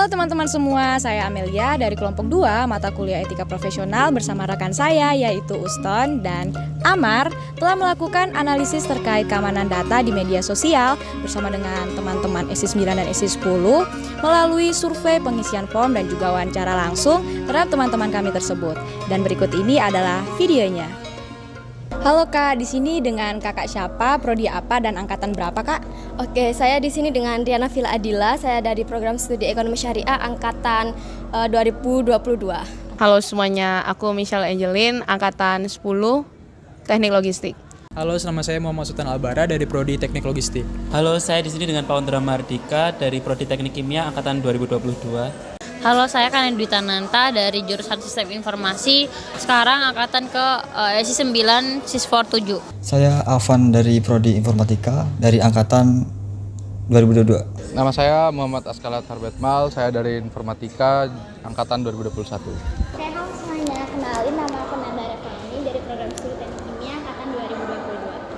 Halo teman-teman semua, saya Amelia dari kelompok 2 mata kuliah Etika Profesional bersama rekan saya yaitu Uston dan Amar telah melakukan analisis terkait keamanan data di media sosial bersama dengan teman-teman SI 9 dan SI 10 melalui survei pengisian form dan juga wawancara langsung terhadap teman-teman kami tersebut. Dan berikut ini adalah videonya. Halo Kak, di sini dengan Kakak siapa, prodi apa dan angkatan berapa Kak? Oke, saya di sini dengan Riana Vila Adila. Saya dari program studi Ekonomi Syariah angkatan 2022. Halo semuanya, aku Michelle Angelin, angkatan 10, Teknik Logistik. Halo, nama saya Muhammad Sultan Albara dari prodi Teknik Logistik. Halo, saya di sini dengan Paundra Mardika dari prodi Teknik Kimia angkatan 2022. Halo, saya Karen Dwi Tananta dari jurusan Sistem Informasi. Sekarang angkatan ke SI 9, SIS 47. Saya Afan dari prodi Informatika dari angkatan 2022. Nama saya Muhammad Askalat Harbetmal, saya dari Informatika angkatan 2021. Oke, halo semuanya, kenalin nama aku Nanda Revani dari program studi Teknik Kimia angkatan 2022.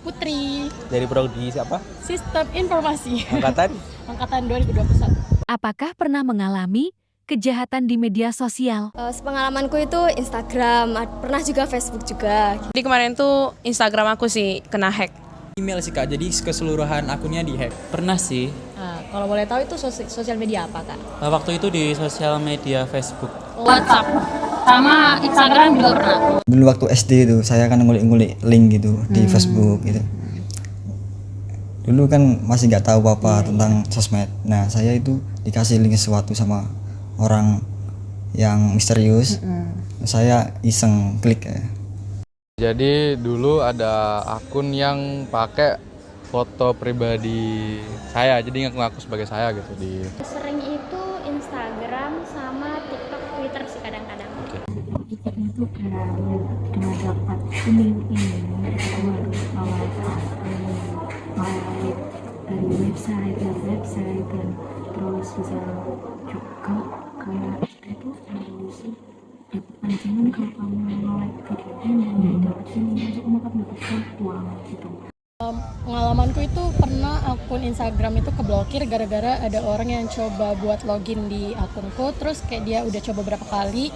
Putri dari prodi siapa? Sistem Informasi Angkatan 2021. Apakah pernah mengalami kejahatan di media sosial? Pengalamanku itu Instagram, pernah juga Facebook juga. Jadi kemarin tuh Instagram aku sih kena hack. Email sih Kak, jadi keseluruhan akunnya dihack. Pernah sih. Nah, kalau boleh tahu itu sosial media apa Kak? Waktu itu di sosial media Facebook. WhatsApp sama Instagram juga pernah. Dulu waktu SD itu saya kan ngulik-ngulik link gitu di Facebook gitu. Dulu kan masih nggak tahu apa tentang sosmed. Nah, saya itu dikasih link sesuatu sama orang yang misterius. Saya iseng klik ya. Jadi dulu ada akun yang pakai foto pribadi saya, jadi ngaku-ngaku sebagai saya gitu di. Sering itu Instagram sama TikTok, Twitter sih kadang-kadang. Oke. Itu karena dapat ini mulai dari website dan terus bisa juga kayak itu sih dapat pancingan kalau kamu like video ini dapetin untuk mendapatkan uang gitu. Pengalamanku itu pernah akun Instagram itu keblokir gara-gara ada orang yang coba buat login di akunku, terus kayak dia udah coba berapa kali,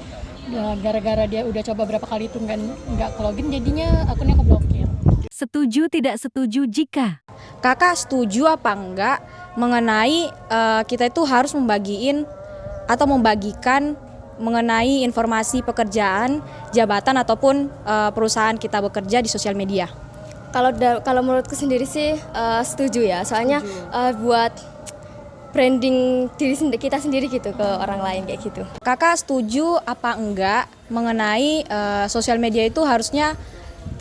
gara-gara dia udah coba berapa kali itu nggak login, jadinya akunnya keblokir. Setuju tidak setuju jika? Kakak setuju apa enggak mengenai kita itu harus membagiin atau membagikan mengenai informasi pekerjaan, jabatan ataupun perusahaan kita bekerja di sosial media? Kalau menurutku sendiri sih setuju ya, soalnya buat branding diri kita sendiri gitu ke orang lain kayak gitu. Kakak setuju apa enggak mengenai sosial media itu harusnya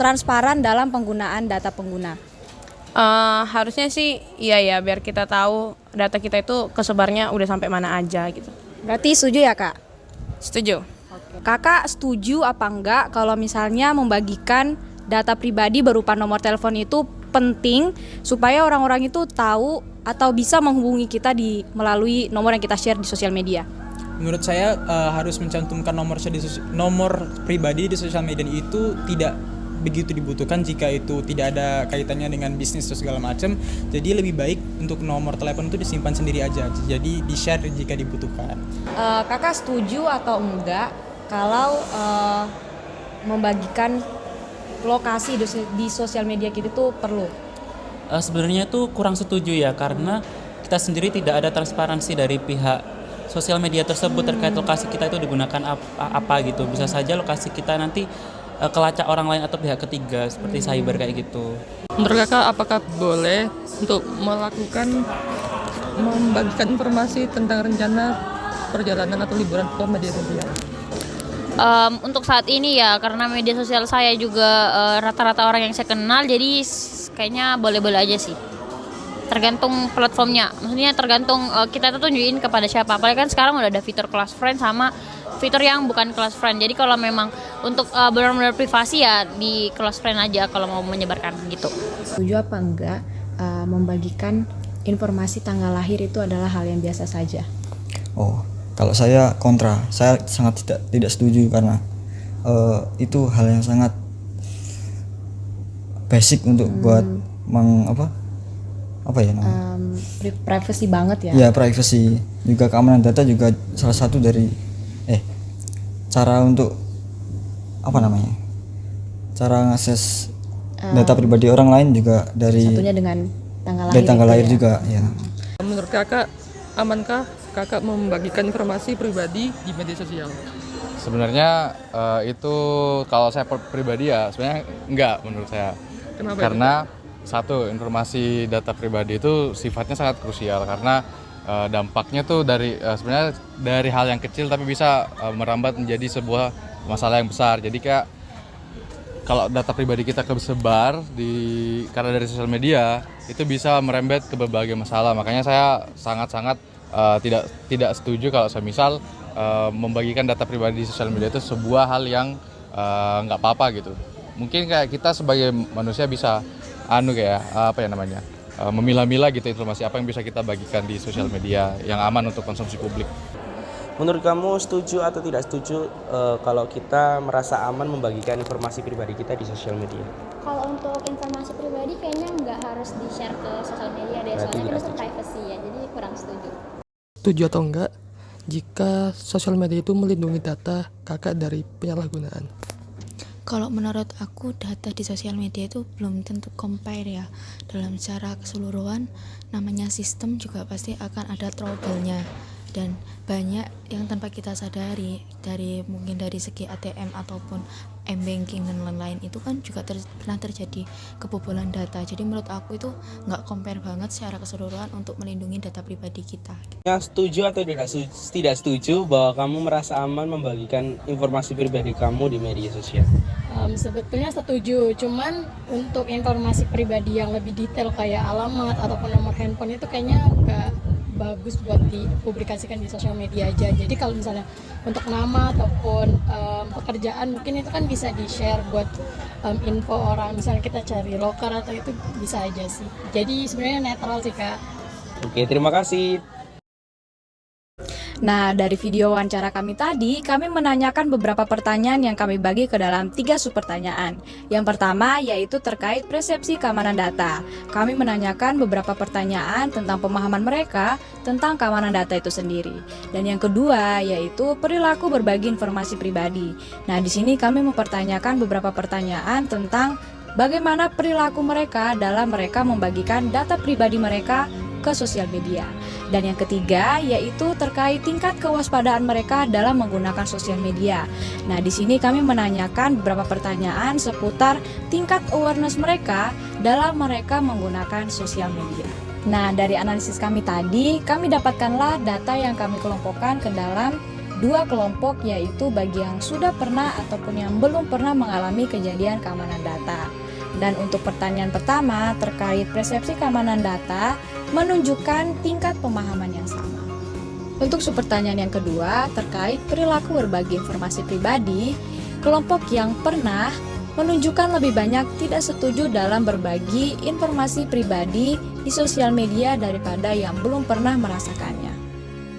transparan dalam penggunaan data pengguna? Harusnya sih iya ya, biar kita tahu data kita itu kesebarnya udah sampai mana aja gitu. Berarti setuju ya Kak? Setuju. Kakak setuju apa enggak kalau misalnya membagikan data pribadi berupa nomor telepon itu penting supaya orang-orang itu tahu atau bisa menghubungi kita melalui nomor yang kita share di sosial media? Menurut saya harus mencantumkan nomor pribadi di sosial media itu tidak begitu dibutuhkan jika itu tidak ada kaitannya dengan bisnis atau segala macam. Jadi lebih baik untuk nomor telepon itu disimpan sendiri aja. Jadi di-share jika dibutuhkan. Kakak setuju atau enggak kalau membagikan lokasi di sosial media kita itu perlu? Sebenarnya tuh kurang setuju ya, karena kita sendiri tidak ada transparansi dari pihak sosial media tersebut terkait lokasi kita itu digunakan apa gitu. Bisa saja lokasi kita nanti kelacak orang lain atau pihak ketiga seperti cyber kayak gitu. Menurut kakak, apakah boleh untuk membagikan informasi tentang rencana perjalanan atau liburan ke media sosial? Untuk saat ini ya, karena media sosial saya juga rata-rata orang yang saya kenal, jadi kayaknya boleh-boleh aja sih. Tergantung platformnya, maksudnya tergantung kita tuh tunjukin kepada siapa. Apalagi kan sekarang udah ada fitur close friend sama fitur yang bukan close friend. Jadi kalau memang untuk benar-benar privasi ya di close friend aja kalau mau menyebarkan gitu. Setuju apa enggak membagikan informasi tanggal lahir itu adalah hal yang biasa saja? Oh, kalau saya kontra. Saya sangat tidak setuju karena itu hal yang sangat basic untuk buat apa ya namanya? Privacy banget ya. Ya, privacy. Juga keamanan data juga salah satu dari cara untuk cara ngakses data pribadi orang lain juga dari Satunya dengan tanggal lahir. dari tanggal itu lahir ya. juga ya. Menurut kakak, amankah kakak membagikan informasi pribadi di media sosial? Sebenarnya itu kalau saya pribadi ya sebenarnya enggak menurut saya. Kenapa Karena satu, informasi data pribadi itu sifatnya sangat krusial karena dampaknya tuh sebenarnya dari hal yang kecil tapi bisa merambat menjadi sebuah masalah yang besar. Jadi kayak kalau data pribadi kita kesebar karena dari sosial media itu bisa merembet ke berbagai masalah. Makanya saya sangat-sangat tidak setuju kalau saya misal membagikan data pribadi di sosial media itu sebuah hal yang nggak apa-apa gitu. Mungkin kayak kita sebagai manusia bisa memilah-milah gitu informasi apa yang bisa kita bagikan di sosial media yang aman untuk konsumsi publik. Menurut kamu setuju atau tidak setuju kalau kita merasa aman membagikan informasi pribadi kita di sosial media? Kalau untuk informasi pribadi kayaknya nggak harus di-share ke sosial media deh, Berarti soalnya nggak itu setuju. privacy ya, jadi kurang setuju. Setuju atau enggak jika sosial media itu melindungi data kakak dari penyalahgunaan? Kalau menurut aku data di sosial media itu belum tentu compare ya. Dalam secara keseluruhan namanya sistem juga pasti akan ada trouble-nya. Dan banyak yang tanpa kita sadari mungkin dari segi ATM ataupun m-banking dan lain-lain itu kan juga pernah terjadi kebobolan data. Jadi menurut aku itu nggak compare banget secara keseluruhan untuk melindungi data pribadi kita. Setuju atau tidak setuju bahwa kamu merasa aman membagikan informasi pribadi kamu di media sosial? Sebetulnya setuju, cuman untuk informasi pribadi yang lebih detail kayak alamat ataupun nomor handphone itu kayaknya nggak bagus buat dipublikasikan di sosial media aja. Jadi kalau misalnya untuk nama ataupun pekerjaan mungkin itu kan bisa di-share buat info orang, misalnya kita cari loker atau itu bisa aja sih. Jadi sebenarnya netral sih Kak. Oke, terima kasih. Nah, dari video wawancara kami tadi, kami menanyakan beberapa pertanyaan yang kami bagi ke dalam 3 subpertanyaan. Yang pertama yaitu terkait persepsi keamanan data. Kami menanyakan beberapa pertanyaan tentang pemahaman mereka tentang keamanan data itu sendiri. Dan yang kedua yaitu perilaku berbagi informasi pribadi. Nah, di sini kami mempertanyakan beberapa pertanyaan tentang bagaimana perilaku mereka dalam mereka membagikan data pribadi mereka ke sosial media. Dan yang ketiga yaitu terkait tingkat kewaspadaan mereka dalam menggunakan sosial media. Nah, di sini kami menanyakan beberapa pertanyaan seputar tingkat awareness mereka dalam mereka menggunakan sosial media. Nah, dari analisis kami tadi, kami dapatkanlah data yang kami kelompokkan ke dalam 2 kelompok, yaitu bagi yang sudah pernah ataupun yang belum pernah mengalami kejadian keamanan data. Dan untuk pertanyaan pertama terkait persepsi keamanan data menunjukkan tingkat pemahaman yang sama. Untuk subpertanyaan yang kedua terkait perilaku berbagi informasi pribadi, kelompok yang pernah menunjukkan lebih banyak tidak setuju dalam berbagi informasi pribadi di sosial media daripada yang belum pernah merasakannya.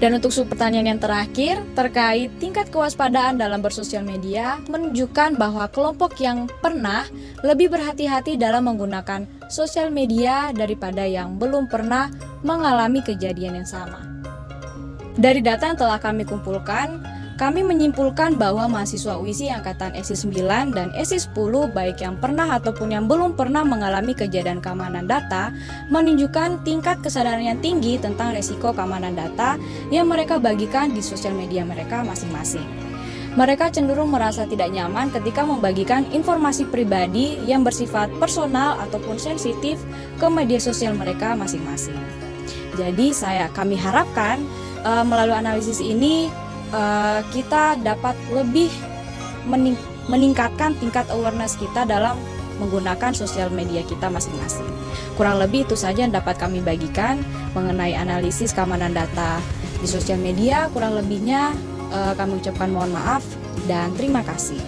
Dan untuk subpertanyaan yang terakhir terkait tingkat kewaspadaan dalam bersosial media menunjukkan bahwa kelompok yang pernah lebih berhati-hati dalam menggunakan sosial media daripada yang belum pernah mengalami kejadian yang sama. Dari data yang telah kami kumpulkan, kami menyimpulkan bahwa mahasiswa UISI angkatan SI 9 dan SI 10 baik yang pernah ataupun yang belum pernah mengalami kejadian keamanan data menunjukkan tingkat kesadaran yang tinggi tentang resiko keamanan data yang mereka bagikan di sosial media mereka masing-masing. Mereka cenderung merasa tidak nyaman ketika membagikan informasi pribadi yang bersifat personal ataupun sensitif ke media sosial mereka masing-masing. Jadi kami harapkan melalui analisis ini kita dapat lebih meningkatkan tingkat awareness kita dalam menggunakan sosial media kita masing-masing. Kurang lebih itu saja yang dapat kami bagikan mengenai analisis keamanan data di sosial media. Kurang lebihnya kami ucapkan mohon maaf dan terima kasih.